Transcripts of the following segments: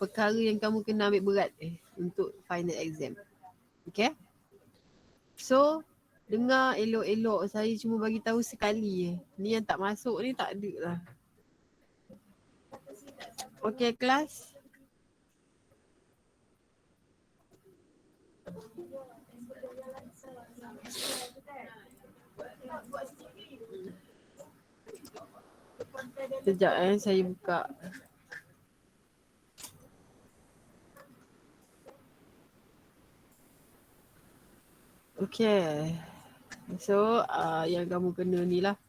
perkara yang kamu kena ambil berat untuk final exam. Okay? So, dengar elok-elok, saya cuma bagi tahu sekali Ni yang tak masuk ni tak ada lah. Okay, kelas? Sekejap saya buka. Okay. So, yang kamu kena ni lah.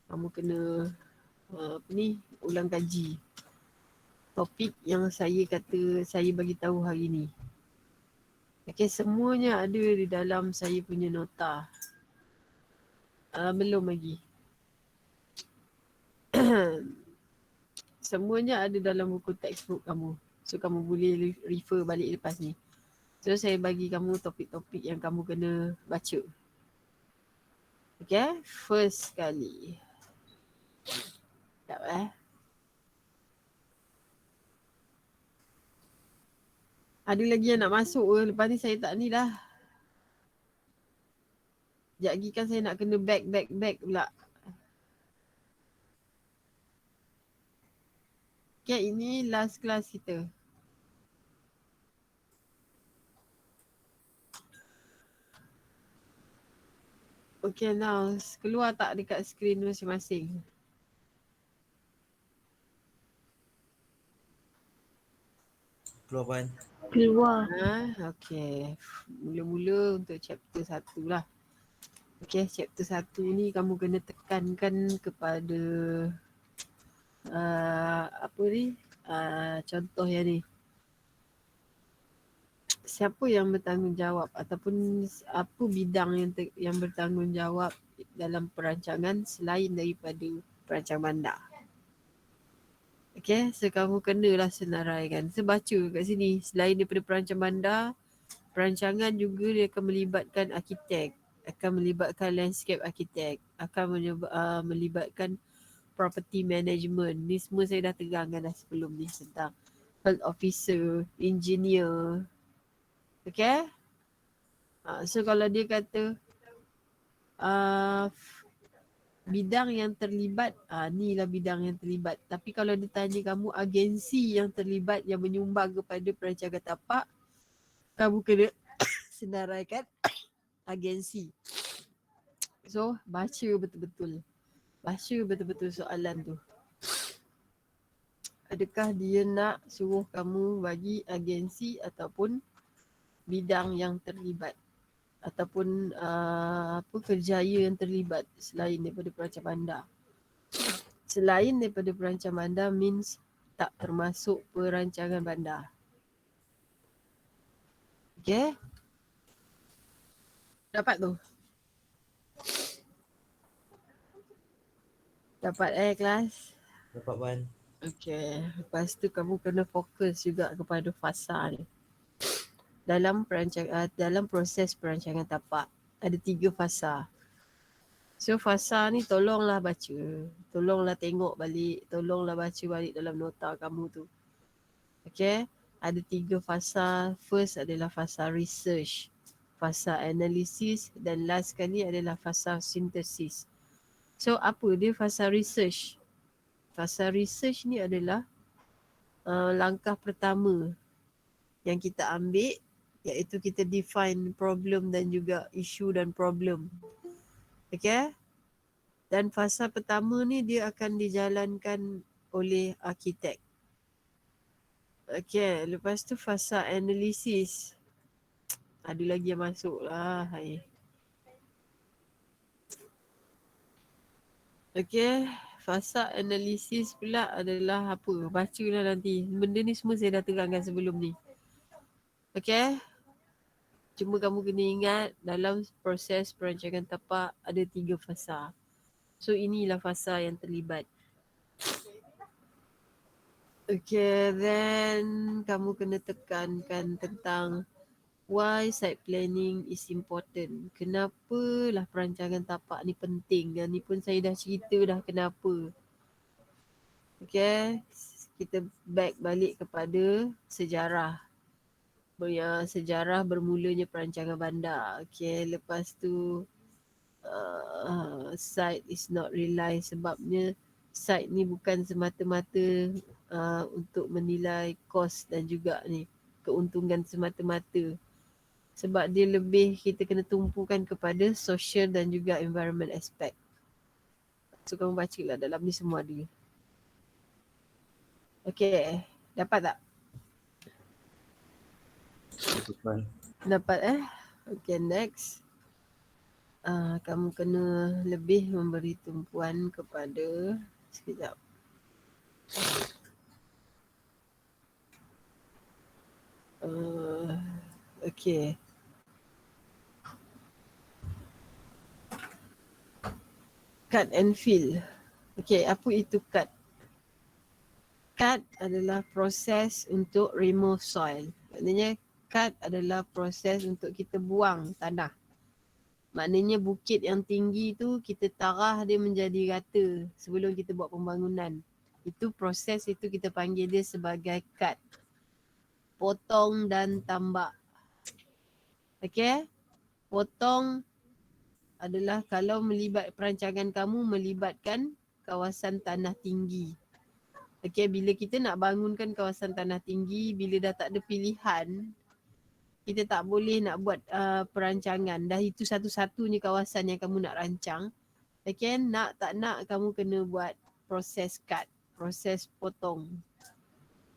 Kamu kena apa ni, ulang kaji topik yang saya kata saya bagi tahu hari ni. Okay, semuanya ada di dalam saya punya nota. Belum lagi. Semuanya ada dalam buku textbook kamu. So, kamu boleh refer balik lepas ni. So, saya bagi kamu topik-topik yang kamu kena baca. Okay, first kali. Sekejap Ada lagi yang nak masuk ke? Lepas ni saya tak ni dah. Sekejap lagi kan saya nak kena back pula. Okay, ini last class kita. Okay, now keluar tak dekat skrin masing-masing? Keluar Puan. Keluar. Okay. Mula-mula untuk chapter 1 lah. Okay, chapter 1 ni kamu kena tekankan kepada apa ni? Contoh yang ni. Siapa yang bertanggungjawab ataupun apa bidang yang bertanggungjawab dalam perancangan selain daripada perancang bandar. Okay, so kamu kenalah senaraikan. So baca kat sini, selain daripada perancang bandar, perancangan juga dia akan melibatkan arkitek, akan melibatkan landscape arkitek, akan melibatkan property management. Ni semua saya dah terangkan dah sebelum ni tentang health officer, engineer. Okay? So kalau dia kata bidang yang terlibat, ni lah bidang yang terlibat. Tapi kalau dia tanya kamu agensi yang terlibat yang menyumbang kepada perancangan tapak, kamu kena senaraikan agensi. So baca betul-betul. Baca betul-betul soalan tu. Adakah dia nak suruh kamu bagi agensi ataupun bidang yang terlibat? Ataupun apa kerjaya yang terlibat selain daripada perancang bandar. Selain daripada perancang bandar means tak termasuk perancangan bandar. Okay? Dapat tu? Dapat kelas? Dapat Puan. Okay. Lepas tu kamu kena fokus juga kepada fasa ni. Dalam proses perancangan tapak ada 3 fasa. So fasa ni tolonglah baca. Tolonglah tengok balik. Tolonglah baca balik dalam nota kamu tu. Okay. Ada 3 fasa. First adalah fasa research, fasa analisis dan last kali adalah fasa sintesis. So apa dia fasa research? Fasa research ni adalah langkah pertama yang kita ambil, iaitu kita define problem dan juga isu dan problem. Okay? Dan fasa pertama ni dia akan dijalankan oleh arkitek. Okay, lepas tu fasa analisis. Ada lagi yang masuk lah. Okay, fasa analisis pula adalah apa? Bacalah nanti. Benda ni semua saya dah terangkan sebelum ni. Okay? Cuma kamu kena ingat dalam proses perancangan tapak ada 3 fasa. So inilah fasa yang terlibat. Okay, then kamu kena tekankan tentang why site planning is important. Kenapalah perancangan tapak ni penting. Dan ni pun saya dah cerita dah kenapa. Okay, kita back balik kepada sejarah. Sejarah bermulanya perancangan bandar. Okay, lepas tu site is not rely, sebabnya site ni bukan semata-mata untuk menilai kos dan juga ni keuntungan semata-mata. Sebab dia lebih kita kena tumpukan kepada social dan juga environment aspect. So kamu baca lah, dalam ni semua ada. Okay, dapat tak? Dapat Puan. Dapat Okay, next. Kamu kena lebih memberi tumpuan kepada, sekejap. Okay. Cut and fill. Okay, apa itu cut? Cut adalah proses untuk remove soil. Maknanya cut adalah proses untuk kita buang tanah. Maknanya bukit yang tinggi tu kita tarah dia menjadi rata sebelum kita buat pembangunan. Itu proses itu kita panggil dia sebagai cut. Potong dan tambak. Okay? Potong adalah kalau perancangan kamu melibatkan kawasan tanah tinggi. Okay, bila kita nak bangunkan kawasan tanah tinggi, bila dah tak ada pilihan, kita tak boleh nak buat perancangan. Dah itu satu-satunya kawasan yang kamu nak rancang. Okay, nak tak nak kamu kena buat proses cut, proses potong.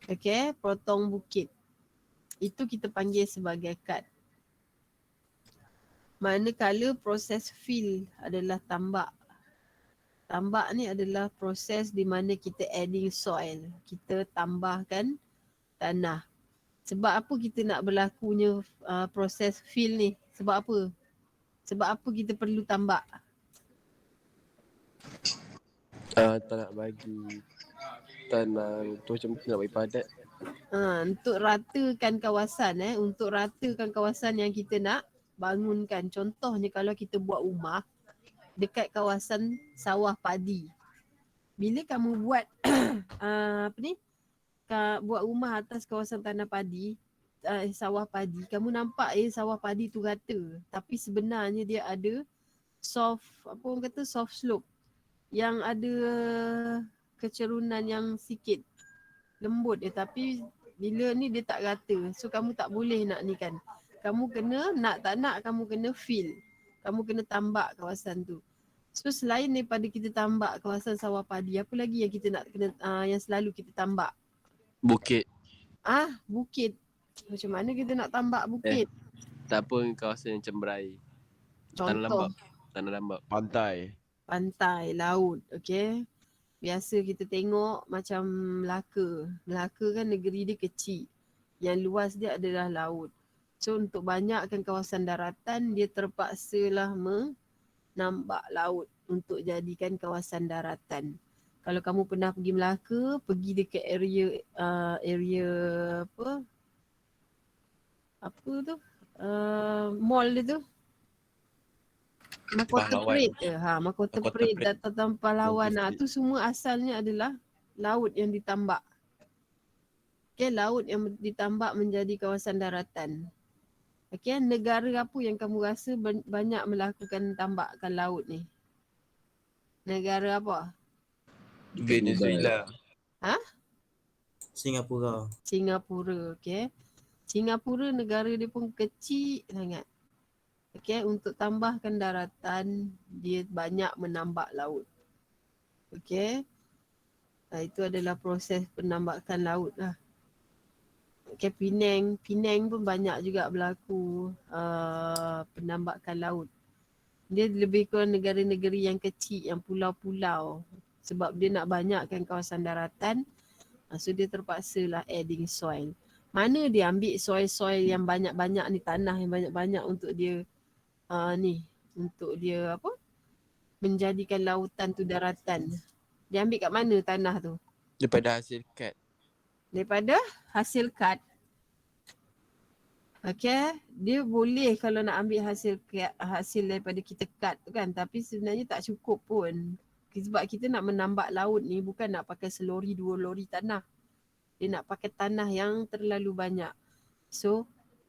Okay, potong bukit. Itu kita panggil sebagai cut. Manakala proses fill adalah tambak. Tambak ni adalah proses di mana kita adding soil. Kita tambahkan tanah. Sebab apa kita nak berlakunya proses fill ni? Sebab apa? Sebab apa kita perlu tambak? Tak nak bagi tanah tu macam nak bagi padat. Untuk ratakan kawasan untuk ratakan kawasan yang kita nak bangunkan. Contohnya kalau kita buat rumah dekat kawasan sawah padi. Bila kamu buat buat rumah atas kawasan tanah padi, sawah padi, kamu nampak sawah padi tu rata. Tapi sebenarnya dia ada soft slope yang ada kecerunan yang sikit, lembut tapi bila ni dia tak rata. So kamu tak boleh nak ni kan. Kamu kena, nak tak nak kamu kena fill. Kamu kena tambak kawasan tu. So selain daripada kita tambak kawasan sawah padi, apa lagi yang kita nak kena yang selalu kita tambak? Bukit. Bukit. Macam mana kita nak tambak bukit? Tak apa, kawasan yang cemberai. Contoh. Tanah lambak. Pantai, laut, okay. Biasa kita tengok macam Melaka. Melaka kan negeri dia kecil. Yang luas dia adalah laut. So untuk banyakkan kawasan daratan, dia terpaksalah menambak laut untuk jadikan kawasan daratan. Kalau kamu pernah pergi Melaka, pergi dekat area apa tu? Mall dia tu. Mahkota Parade ke? Mahkota Parade Dataran Pahlawan. Tu semua asalnya adalah laut yang ditambak. Okay, laut yang ditambak menjadi kawasan daratan. Okay, negara apa yang kamu rasa banyak melakukan tambakan laut ni? Negara apa? Venezuela. Singapura, okay. Singapura negara dia pun kecil sangat. Okay, untuk tambahkan daratan, dia banyak menambak laut. Okay. Itu adalah proses penambakan laut lah. Okay, Penang pun banyak juga berlaku penambakan laut. Dia lebih kurang negara-negara yang kecil, yang pulau-pulau. Sebab dia nak banyakkan kawasan daratan, so dia terpaksalah adding soil. Mana dia ambil soil-soil yang banyak-banyak ni, tanah yang banyak-banyak untuk dia untuk dia menjadikan lautan tu daratan. Dia ambil kat mana tanah tu? Daripada hasil cut. Daripada hasil cut. Okay, dia boleh kalau nak ambil hasil daripada kita cut tu kan, tapi sebenarnya tak cukup pun. Sebab kita nak menambak laut ni bukan nak pakai selori 2 lori tanah. Dia nak pakai tanah yang terlalu banyak. So,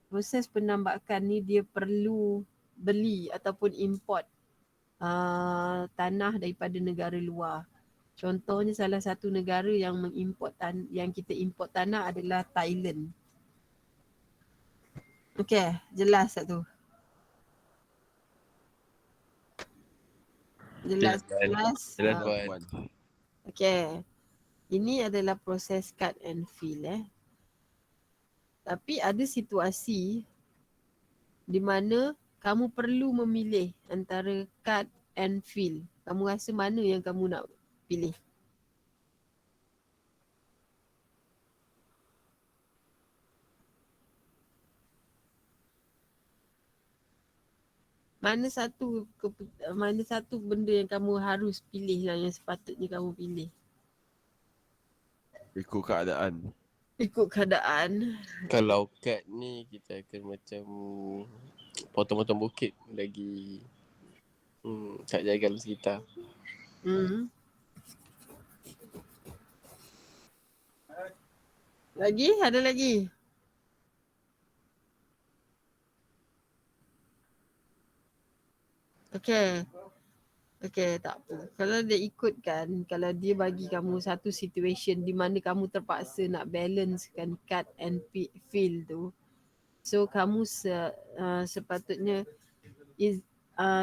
proses penambakan ni dia perlu beli ataupun import tanah daripada negara luar. Contohnya salah satu negara yang yang kita import tanah adalah Thailand. Okey, jelas tak tu? Jelas. Jelas Puan. Okey. Ini adalah proses cut and fill Tapi ada situasi di mana kamu perlu memilih antara cut and fill. Kamu rasa mana yang kamu nak pilih? Mana satu benda yang kamu harus pilih lah, yang sepatutnya kamu pilih? Ikut keadaan. Ikut keadaan. Kalau kat ni kita akan macam potong-potong bukit lagi tak jaga sekitar. Lagi? Ada lagi? Okey, tak apa. Kalau dia ikutkan, kalau dia bagi kamu satu situation di mana kamu terpaksa nak balancekan cut and fill tu, so kamu sepatutnya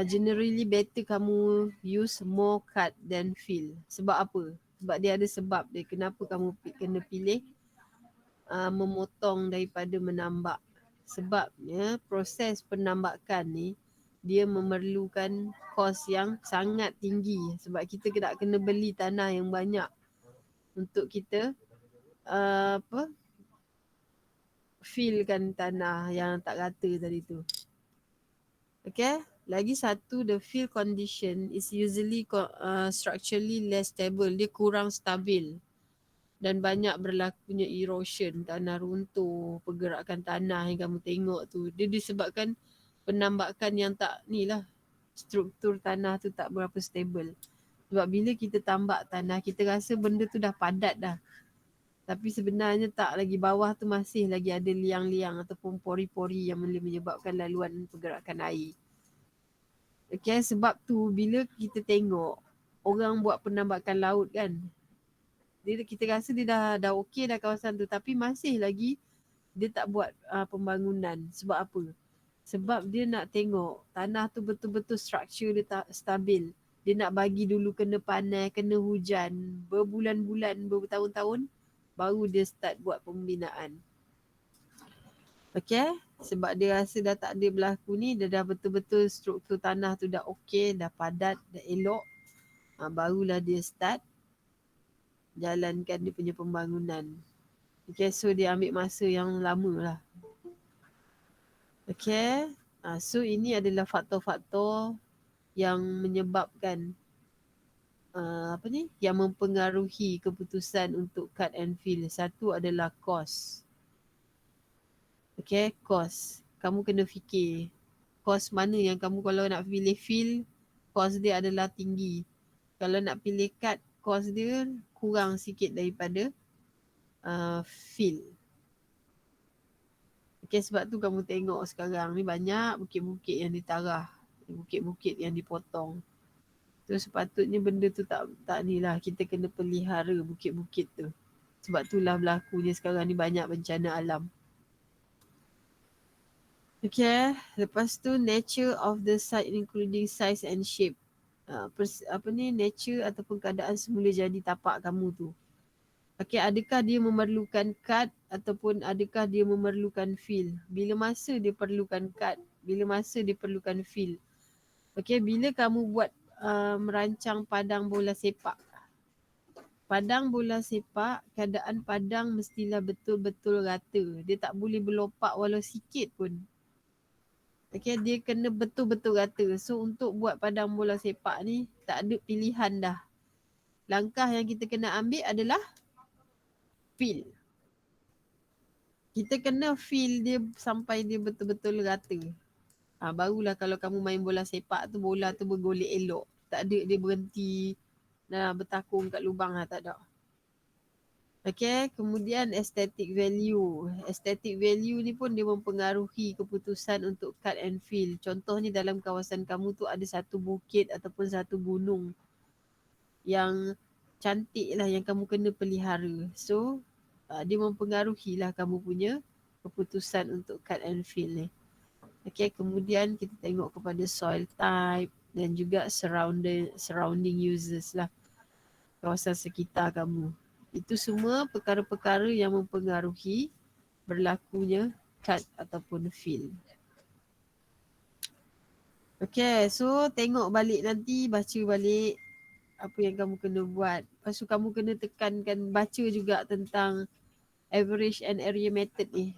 generally better kamu use more cut than fill. Sebab apa? Sebab dia ada sebab dia kenapa kamu kena pilih memotong daripada menambak. Sebabnya proses penambakan ni dia memerlukan kos yang sangat tinggi sebab kita nak kena beli tanah yang banyak untuk kita fillkan tanah yang tak rata tadi tu. Okay, lagi satu, the fill condition is usually structurally less stable. Dia kurang stabil dan banyak berlakunya erosion, tanah runtuh, pergerakan tanah yang kamu tengok tu. Dia disebabkan penambakan yang tak struktur tanah tu tak berapa stable. Sebab bila kita tambak tanah, kita rasa benda tu dah padat dah. Tapi sebenarnya tak, lagi bawah tu masih lagi ada liang-liang ataupun pori-pori yang boleh menyebabkan laluan pergerakan air. Okay, sebab tu bila kita tengok orang buat penambakan laut kan, kita rasa dia dah okey dah kawasan tu, tapi masih lagi dia tak buat pembangunan. Sebab apa? Sebab dia nak tengok tanah tu betul-betul struktur dia tak stabil. Dia nak bagi dulu kena panas, kena hujan, berbulan-bulan, bertahun-tahun, baru dia start buat pembinaan. Okay? Sebab dia rasa dah tak ada berlaku ni, dia dah betul-betul struktur tanah tu dah okey, dah padat, dah elok, barulah dia start jalankan dia punya pembangunan. Okay, so dia ambil masa yang lama lah. Okay, so ini adalah faktor-faktor yang menyebabkan yang mempengaruhi keputusan untuk cut and fill. Satu adalah cost. Okay, cost. Kamu kena fikir cost mana yang kamu, kalau nak pilih fill, cost dia adalah tinggi. Kalau nak pilih cut, cost dia kurang sikit daripada fill. Okay, sebab tu kamu tengok sekarang ni banyak bukit-bukit yang ditarah, bukit-bukit yang dipotong. Tu sepatutnya benda tu tak ni lah, kita kena pelihara bukit-bukit tu. Sebab itulah berlakunya sekarang ni banyak bencana alam. Okay, lepas tu nature of the site including size and shape. Nature ataupun keadaan semula jadi tapak kamu tu. Okay, adakah dia memerlukan cut ataupun adakah dia memerlukan fill? Bila masa dia perlukan cut? Bila masa dia perlukan fill? Okay, bila kamu buat merancang padang bola sepak. Padang bola sepak, keadaan padang mestilah betul-betul rata. Dia tak boleh berlopak walau sikit pun. Okay, dia kena betul-betul rata. So, untuk buat padang bola sepak ni, tak ada pilihan dah. Langkah yang kita kena ambil adalah fill. Kita kena fill dia sampai dia betul-betul rata. Barulah kalau kamu main bola sepak tu, bola tu bergolek elok. Tak ada dia berhenti bertakung kat lubang tak ada. Okay, kemudian aesthetic value. Aesthetic value ni pun dia mempengaruhi keputusan untuk cut and fill. Contohnya dalam kawasan kamu tu ada satu bukit ataupun satu gunung yang cantik lah yang kamu kena pelihara. So, dia mempengaruhi lah kamu punya keputusan untuk cut and fill ni. Okay, kemudian kita tengok kepada soil type dan juga surrounding users lah. Kawasan sekitar kamu. Itu semua perkara-perkara yang mempengaruhi berlakunya cut ataupun fill. Okay, so tengok balik nanti, baca balik apa yang kamu kena buat. Lepas tu kamu kena tekankan, baca juga tentang average and area method ni.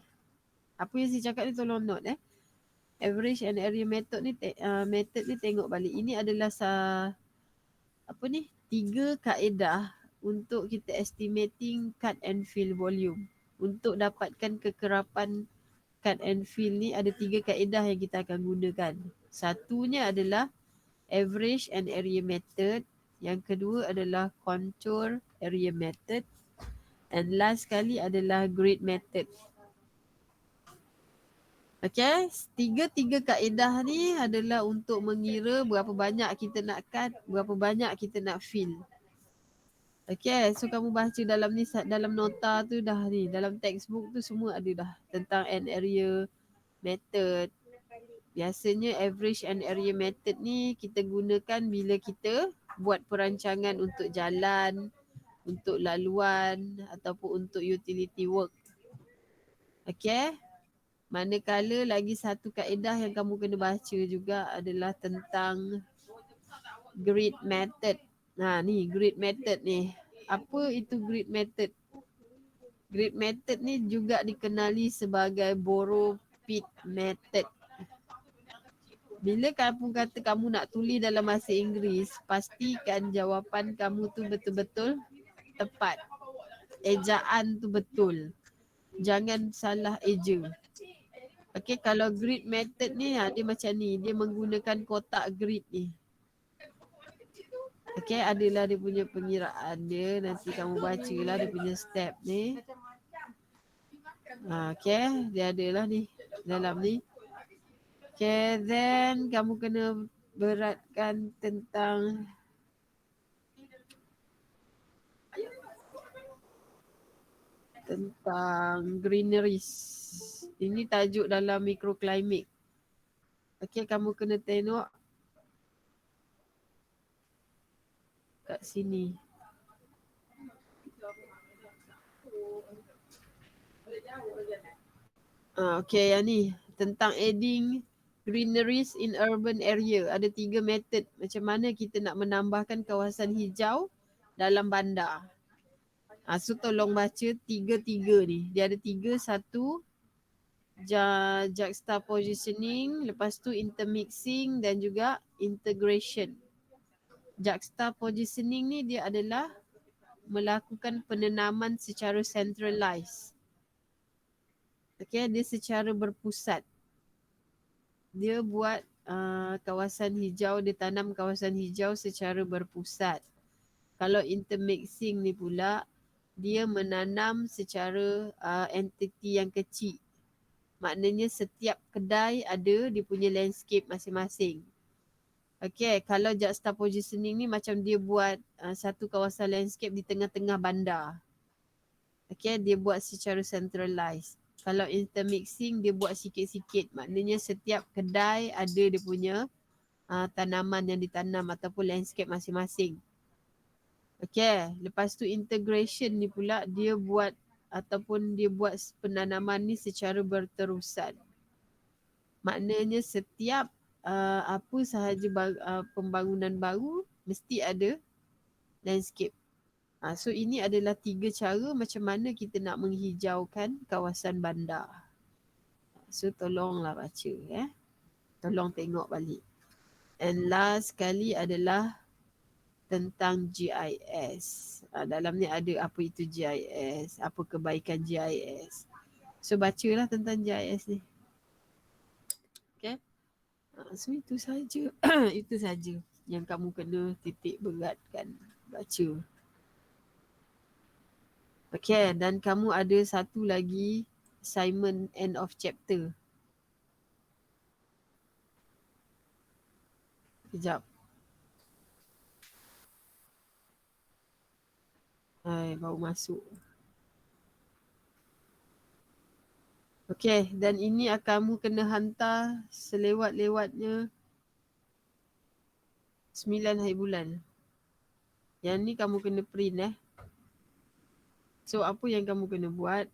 Apa yang saya cakap ni tolong note Average and area method ni tengok balik. Ini adalah tiga kaedah untuk kita estimating cut and fill volume. Untuk dapatkan kekerapan cut and fill ni ada tiga kaedah yang kita akan gunakan. Satunya adalah average and area method. Yang kedua adalah contour area method. And last sekali adalah grid method. Okay, tiga-tiga kaedah ni adalah untuk mengira berapa banyak kita nak cut, berapa banyak kita nak fill. Okay, so kamu baca dalam ni, dalam nota tu dah ni, dalam textbook tu semua ada dah tentang an area method. Biasanya average and area method ni kita gunakan bila kita buat perancangan untuk jalan, untuk laluan ataupun untuk utility work. Okay, manakala lagi satu kaedah yang kamu kena baca juga adalah tentang grid method. Ni grid method ni. Apa itu grid method? Grid method ni juga dikenali sebagai borrow pit method. Bila kamu kata kamu nak tulis dalam bahasa Inggeris, pastikan jawapan kamu tu betul-betul tepat. Ejaan tu betul. Jangan salah eja. Okay, kalau grid method ni dia macam ni. Dia menggunakan kotak grid ni. Okay, adalah dia punya pengiraan dia. Nanti kamu bacalah dia punya step ni. Okay, dia adalah ni dalam ni. Okay, then kamu kena beratkan tentang greeneries. Ini tajuk dalam microclimate. Okay, kamu kena tengok kat sini. Okay, yang ni tentang adding greeneries in urban area. Ada 3 method macam mana kita nak menambahkan kawasan hijau dalam bandar. So tolong baca tiga-tiga ni. Dia ada 3, satu juxtapositioning, lepas tu intermixing dan juga integration. Juxtapositioning ni dia adalah melakukan penanaman secara centralized. Okay, dia secara berpusat. Dia buat kawasan hijau, dia tanam kawasan hijau secara berpusat. Kalau intermixing ni pula, dia menanam secara entiti yang kecil. Maknanya setiap kedai ada dia punya landscape masing-masing. Okay, kalau juxtapositioning ni macam dia buat satu kawasan landscape di tengah-tengah bandar. Okay, dia buat secara centralized. Kalau intermixing dia buat sikit-sikit. Maknanya setiap kedai ada dia punya tanaman yang ditanam ataupun landscape masing-masing. Okay, lepas tu integration ni pula dia buat penanaman ni secara berterusan. Maknanya setiap apa sahaja pembangunan baru mesti ada landscape. So ini adalah 3 cara macam mana kita nak menghijaukan kawasan bandar. So tolonglah baca Tolong tengok balik. And last sekali adalah tentang GIS. Dalam ni ada apa itu GIS, apa kebaikan GIS. So bacalah tentang GIS ni. Okay. So itu saja. Itu saja yang kamu kena titik beratkan baca. Okay, dan kamu ada satu lagi assignment end of chapter. Kejap. Baru masuk. Okay, dan ini kamu kena hantar selewat-lewatnya 9 hari bulan. Yang ni kamu kena print So apa yang kamu kena buat?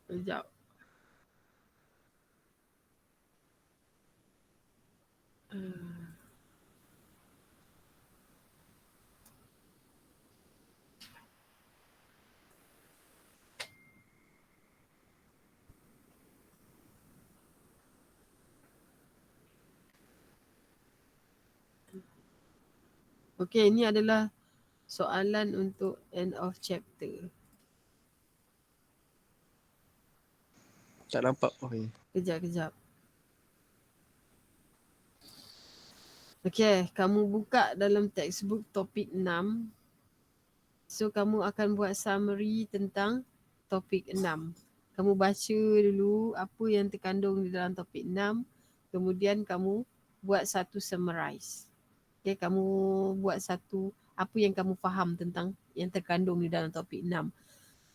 Sekejap. Okay, ini adalah soalan untuk end of chapter. Tak nampak. Okay. Kejap. Okay, kamu buka dalam textbook topik 6. So, kamu akan buat summary tentang topik 6. Kamu baca dulu apa yang terkandung di dalam topik 6. Kemudian kamu buat satu summarize. Okay, kamu buat satu apa yang kamu faham tentang yang terkandung di dalam topik 6.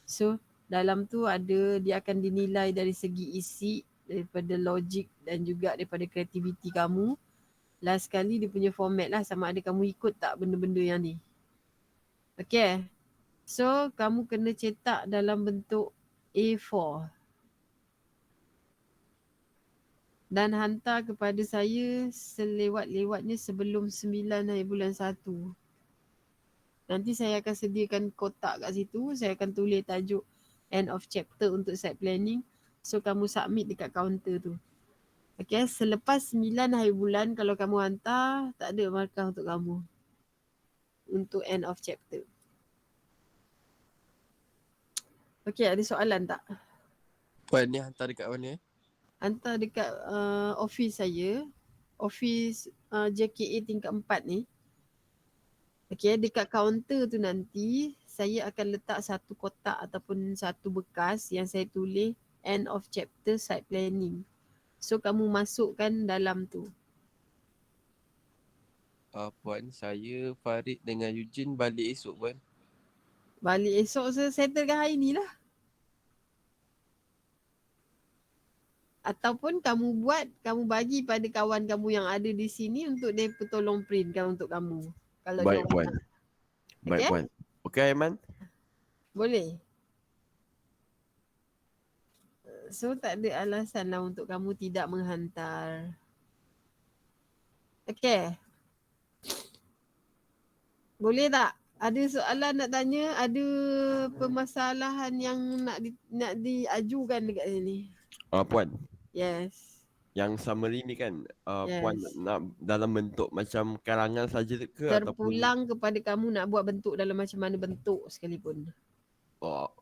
So, dalam tu ada, dia akan dinilai dari segi isi, daripada logik dan juga daripada kreativiti kamu. Last sekali dia punya format lah, sama ada kamu ikut tak benda-benda yang ni. Okay. So, kamu kena cetak dalam bentuk A4 dan hantar kepada saya selewat-lewatnya sebelum 9 hari bulan 1. Nanti saya akan sediakan kotak kat situ. Saya akan tulis tajuk end of chapter untuk site planning. So, kamu submit dekat kaunter tu. Okay, selepas 9 hari bulan kalau kamu hantar, tak ada markah untuk kamu. Untuk end of chapter. Okay, ada soalan tak? Puan ni hantar dekat mana? Hantar dekat office saya. Office JKA tingkat 4 ni. Okay, dekat kaunter tu nanti saya akan letak satu kotak ataupun satu bekas yang saya tulis end of chapter site planning. So kamu masukkan dalam tu. Puan, saya Farid dengan Eugene balik esok puan. Balik esok settlekan hari ni lah. Ataupun kamu buat, kamu bagi pada kawan kamu yang ada di sini untuk dia tolong printkan untuk kamu. Kalau Baik dia puan. nak. Baik Okay? puan. Okey Aiman? Boleh. So tak ada alasan lah untuk kamu tidak menghantar. Okay. Boleh tak? Ada soalan nak tanya? Ada permasalahan yang nak diajukan dekat sini? Puan, Yes. yang summary ni kan puan Yes. nak dalam bentuk macam karangan saja ke ataupun Terpulang kepada kamu nak buat bentuk dalam macam mana bentuk sekalipun.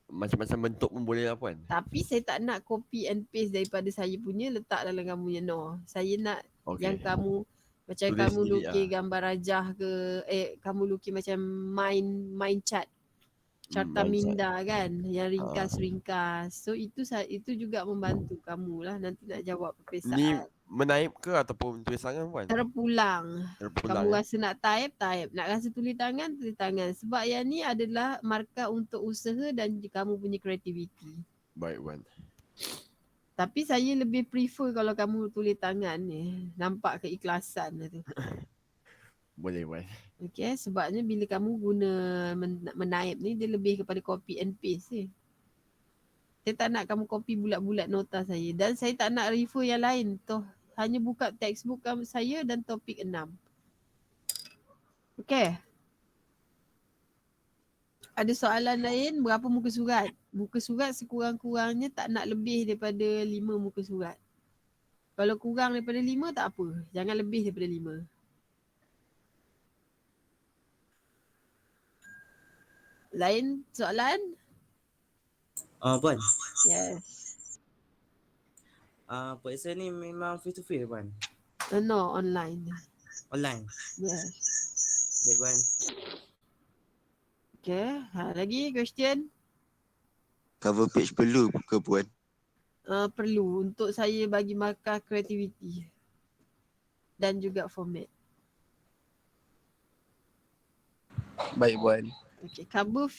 macam-macam bentuk pun boleh lah puan. Tapi saya tak nak copy and paste daripada saya punya letak dalam kamu punya no. Saya nak yang kamu macam tulis kamu sendiri lukis gambar rajah ke, kamu lukis macam mind chart. Carta minda kan, yang ringkas-ringkas. So itu juga membantu kamu lah nanti nak jawab peperiksaan. Ni menaip ke ataupun tulis tangan puan? Terpulang. Kamu ya? rasa nak type. Nak rasa tulis tangan. Sebab yang ni adalah markah untuk usaha dan kamu punya kreativiti. Baik puan. Tapi saya lebih prefer kalau kamu tulis tangan ni. Nampak keikhlasan tu. Boleh puan. Okay, sebabnya bila kamu guna menaip ni, dia lebih kepada copy and paste ni. Saya tak nak kamu copy bulat-bulat nota saya. Dan saya tak nak refer yang lain. Toh hanya buka textbook saya dan topik 6. Okay. Ada soalan lain? Berapa muka surat? Muka surat sekurang-kurangnya tak nak lebih daripada 5 muka surat. Kalau kurang daripada 5 tak apa. Jangan lebih daripada 5. Lain soalan? Puan. Yes. Periksa ni memang face to face puan? No, online. Online? Yes. Baik Puan. Okay, lagi question? Cover page perlu ke Puan? Perlu untuk saya bagi markah kreativiti dan juga format. Baik Puan. Okay, cover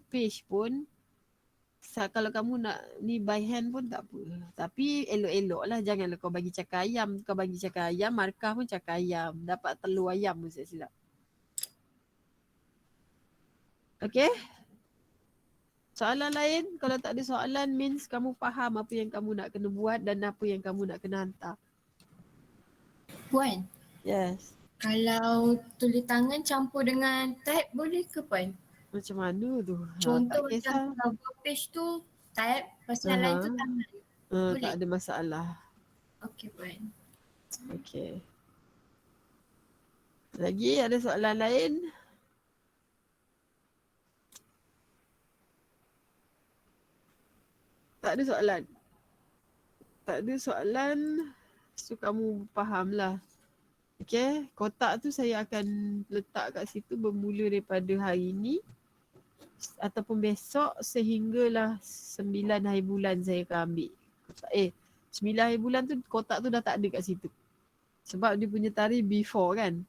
page pun kalau kamu nak ni by hand pun tak apa. Tapi elok-elok lah, janganlah kau bagi cakar ayam. Kau bagi cakar ayam, markah pun cakar ayam. Dapat telur ayam pun silap. Okay? Soalan lain, kalau tak ada soalan means kamu faham apa yang kamu nak kena buat dan apa yang kamu nak kena hantar. Puan, Yes. kalau tulis tangan campur dengan type boleh ke Puan? Macam mana tu? Contoh tak kisah. macam cover page tu type, pasal lain tu tangan. Boleh? Tak ada masalah. Okey Puan. Okay. Lagi ada soalan lain? Tak ada soalan. Tak ada soalan. So kamu faham lah. Okay. Kotak tu saya akan letak kat situ bermula daripada hari ni. Ataupun besok sehinggalah 9 hari bulan saya akan ambil. 9 hari bulan tu kotak tu dah tak ada kat situ. Sebab dia punya tarikh before kan.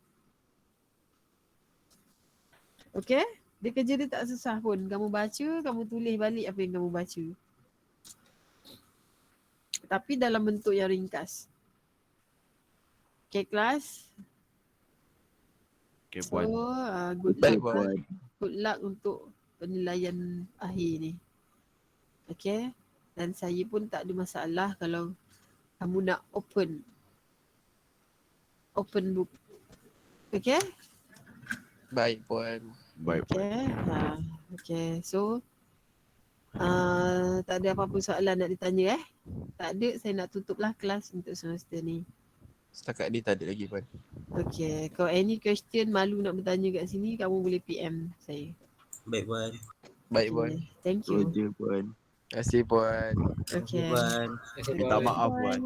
Okay. Dia kerja dia tak susah pun. Kamu baca, kamu tulis balik apa yang kamu baca. Tapi dalam bentuk yang ringkas. Okay kelas. Okay, So Puan. good Baik luck. Puan. Good luck untuk penilaian akhir ni. Okay. Dan saya pun tak ada masalah kalau kamu nak open book. Okay. Baik Puan. Baik, Puan. Okay. Okay. So tak ada apa-apa soalan nak ditanya Tak ada, saya nak tutuplah kelas untuk semester ni. Setakat ni tak ada lagi Puan. Okay. Kalau any question malu nak bertanya kat sini, kamu boleh PM saya. Baik Puan. Baik Puan. Thank you. Roger Puan. Terima kasih Puan. Okay. Puan. Minta maaf, Puan.